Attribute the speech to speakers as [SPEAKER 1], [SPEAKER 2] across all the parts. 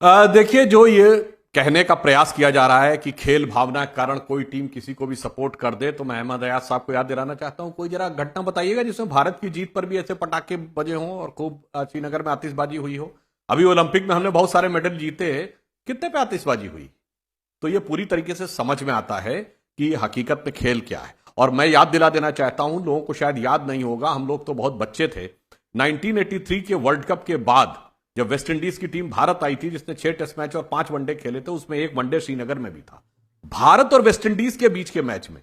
[SPEAKER 1] देखिए, जो ये कहने का प्रयास किया जा रहा है कि खेल भावना के कारण कोई टीम किसी को भी सपोर्ट कर दे, तो मैं अहमद अयाज साहब को याद दिलाना चाहता हूं, कोई जरा घटना बताइएगा जिसमें भारत की जीत पर भी ऐसे पटाखे बजे हों और खूब श्रीनगर में आतिशबाजी हुई हो। अभी ओलंपिक में हमने बहुत सारे मेडल जीते, कितने पे आतिशबाजी हुई? तो ये पूरी तरीके से समझ में आता है कि हकीकत में खेल क्या है। और मैं याद दिला देना चाहता हूं, लोगों को शायद याद नहीं होगा, हम लोग तो बहुत बच्चे थे, 1983 के वर्ल्ड कप के बाद जब वेस्ट इंडीज की टीम भारत आई थी, जिसने 6 टेस्ट मैच और 5 वनडे खेले थे, उसमें एक वनडे श्रीनगर में भी था। भारत और वेस्ट इंडीज के बीच के मैच में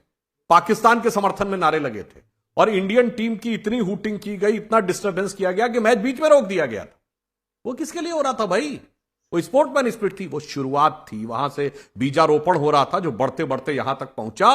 [SPEAKER 1] पाकिस्तान के समर्थन में नारे लगे थे और इंडियन टीम की इतनी हूटिंग की गई, इतना डिस्टर्बेंस किया गया कि मैच बीच में रोक दिया गया था। वो किसके लिए हो रहा था भाई? वो स्पोर्ट्समैन स्पिरिट थी, वो शुरुआत थी, वहां से बीजारोपण हो रहा था जो बढ़ते बढ़ते यहां तक पहुंचा।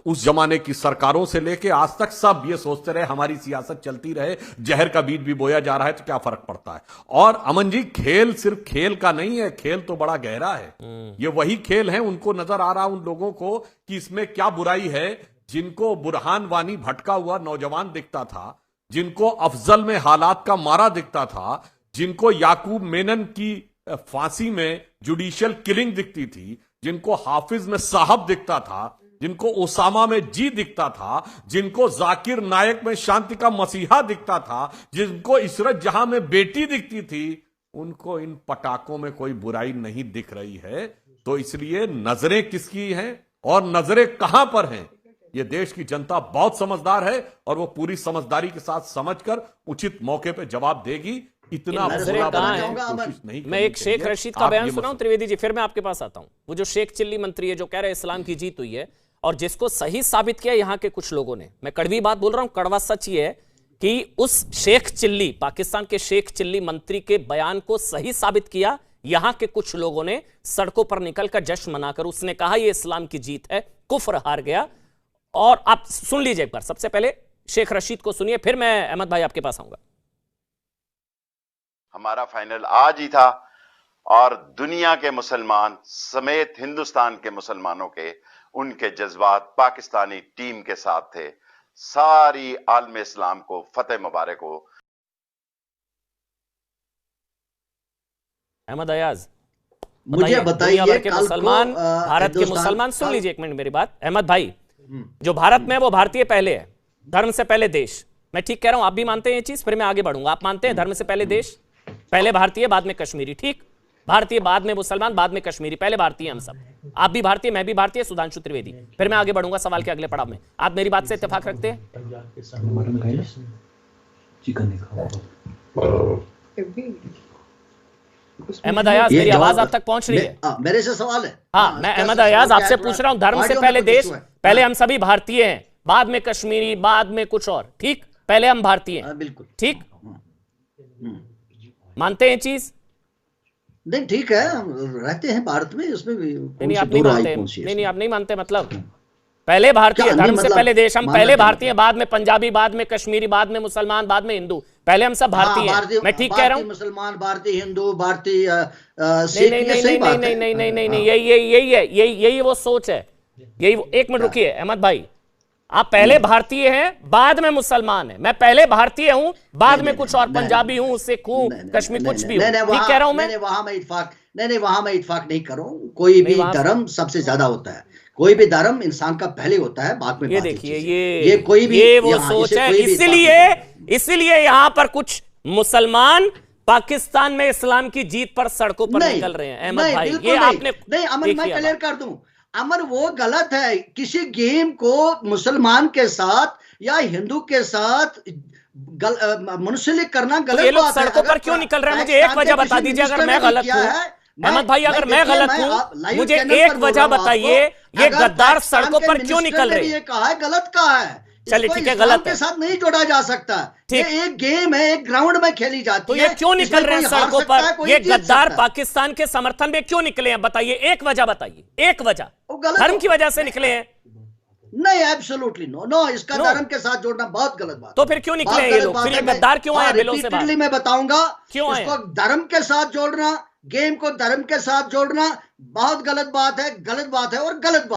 [SPEAKER 1] उस जमाने की सरकारों से लेके आज तक सब ये सोचते रहे हमारी सियासत चलती रहे, जहर का बीज भी बोया जा रहा है तो क्या फर्क पड़ता है। और अमन जी, खेल सिर्फ खेल का नहीं है, खेल तो बड़ा गहरा है। ये वही खेल है, उनको नजर आ रहा उन लोगों को कि इसमें क्या बुराई है, जिनको बुरहान वानी भटका हुआ नौजवान दिखता था, जिनको अफजल में हालात का मारा दिखता था, जिनको याकूब मेनन की फांसी में जुडिशियल किलिंग दिखती थी, जिनको हाफिज में साहब दिखता था, जिनको ओसामा में जी दिखता था, जिनको जाकिर नायक में शांति का मसीहा दिखता था, जिनको इशरत जहां में बेटी दिखती थी, उनको इन पटाखों में कोई बुराई नहीं दिख रही है। तो इसलिए नजरें किसकी हैं और नजरें कहां पर हैं, ये देश की जनता बहुत समझदार है और वो पूरी समझदारी के साथ समझकर उचित मौके पर जवाब देगी। इतना
[SPEAKER 2] नहीं। मैं एक शेख रशीद का बयान सुनाऊं त्रिवेदी जी, फिर मैं आपके पास आता हूं। वो जो शेख चिल्ली मंत्री है जो कह रहे हैं इस्लाम की जीत हुई है और जिसको सही साबित किया यहां के कुछ लोगों ने, मैं कड़वी बात बोल रहा हूं, कड़वा सच ये है कि उस शेख चिल्ली, पाकिस्तान के शेख चिल्ली मंत्री के बयान को सही साबित किया यहां के कुछ लोगों ने सड़कों पर निकलकर जश्न मनाकर। उसने कहा यह इस्लाम की जीत है, कुफ्र हार गया। और आप सुन लीजिए एक बार, सबसे पहले शेख रशीद को सुनिए, फिर मैं अहमद भाई आपके पास आऊंगा।
[SPEAKER 3] हमारा फाइनल आज ही था और दुनिया के मुसलमान समेत हिंदुस्तान के मुसलमानों के उनके जज्बात पाकिस्तानी टीम के साथ थे। सारी आलम इस्लाम को फतेह मुबारक हो।
[SPEAKER 2] अहमद अयाज,
[SPEAKER 4] मुझे बताइए
[SPEAKER 2] के मुसलमान, भारत के मुसलमान, सुन लीजिए एक मिनट मेरी बात। अहमद भाई, जो भारत में है वो भारतीय पहले है, धर्म से पहले देश। मैं ठीक कह रहा हूं? आप भी मानते हैं ये चीज? फिर मैं आगे बढ़ूंगा। आप मानते हैं धर्म से पहले देश, पहले भारतीय बाद में कश्मीरी? ठीक, भारतीय बाद में मुसलमान बाद में कश्मीरी, पहले भारतीय हम सब। आप भी भारतीय, मैं भी भारतीय, सुधांशु त्रिवेदी। फिर मैं आगे बढ़ूंगा सवाल के अगले पड़ाव में। आप मेरी बात से इत्तेफाक रखते हैं? अहमद अयाज, मेरी आवाज आप तक पहुंच रही है?
[SPEAKER 4] मेरे से सवाल है।
[SPEAKER 2] हाँ, मैं अहमद अयाज आपसे पूछ रहा हूं, धर्म से पहले देश, पहले हम सभी भारतीय हैं, बाद में कश्मीरी, बाद में कुछ और। ठीक, पहले हम भारतीय हैं।
[SPEAKER 4] बिल्कुल
[SPEAKER 2] ठीक, मानते हैं चीज?
[SPEAKER 4] नहीं, ठीक है, रहते हैं भारत में, उसमें भी
[SPEAKER 2] नहीं, आप नहीं मानते। नहीं, आप नहीं मानते। मतलब पहले भारतीय, धर्म से पहले देश, हम पहले भारतीय, बाद में पंजाबी, बाद में कश्मीरी, बाद में मुसलमान, बाद में हिंदू, पहले हम सब भारतीय हैं। मैं ठीक कह रहा हूँ?
[SPEAKER 4] मुसलमान, भारतीय, हिंदू, भारतीय,
[SPEAKER 2] नहीं, यही वो सोच है, यही। एक मिनट रुकिए अहमद भाई, आप पहले भारतीय हैं, बाद में मुसलमान हैं। मैं पहले भारतीय हूं, बाद में कुछ और, पंजाबी हूं, सिख हूं, कश्मीर, कुछ भी हूं। ठीक कह रहा हूं मैं?
[SPEAKER 4] वहां मैं इत्फाक नहीं करूं। कोई भी धर्म सबसे ज्यादा होता है, कोई भी धर्म इंसान का पहले होता है, बाद में।
[SPEAKER 2] ये देखिए, ये कोई भी, ये वो सोच है। इसीलिए यहां पर कुछ मुसलमान पाकिस्तान में इस्लाम की जीत पर सड़कों पर निकल रहे हैं। अहमद भाई, ये आपने
[SPEAKER 4] नहीं, अमन, मैं क्लियर कर दूं, अमर, वो गलत है। किसी गेम को मुसलमान के साथ या हिंदू के साथ मुंसलिक करना गलत बात है।
[SPEAKER 2] ये लोग सड़कों पर क्यों निकल रहे हैं? मुझे एक वजह बता दीजिए अगर मैं गलत हूं। अहमद भाई, अगर मैं गलत हूं, मुझे एक वजह बताइए, ये गद्दार सड़कों पर क्यों निकल रहे हैं?
[SPEAKER 4] ये कहा है, गलत कहा है।
[SPEAKER 2] चलिए ठीक है, गलत
[SPEAKER 4] के साथ नहीं जोड़ा जा सकता। ये एक गेम है, एक ग्राउंड में खेली जाती है।
[SPEAKER 2] तो ये क्यों निकल रहे हैं सड़कों पर? ये गद्दार पाकिस्तान के समर्थन में क्यों निकले हैं? बताइए, एक वजह बताइए, एक वजह। धर्म की वजह से निकले हैं?
[SPEAKER 4] नहीं, एब्सोल्युटली नो, इसका धर्म के साथ जोड़ना बहुत गलत बात।
[SPEAKER 2] तो फिर क्यों निकले हैं ये लोग? फिर ये गद्दार क्यों आए बिलों से बाहर?
[SPEAKER 4] मैं बताऊंगा
[SPEAKER 2] क्यों आए।
[SPEAKER 4] धर्म के साथ जोड़ना, गेम को धर्म के साथ जोड़ना बहुत गलत बात है, गलत बात है और गलत बात।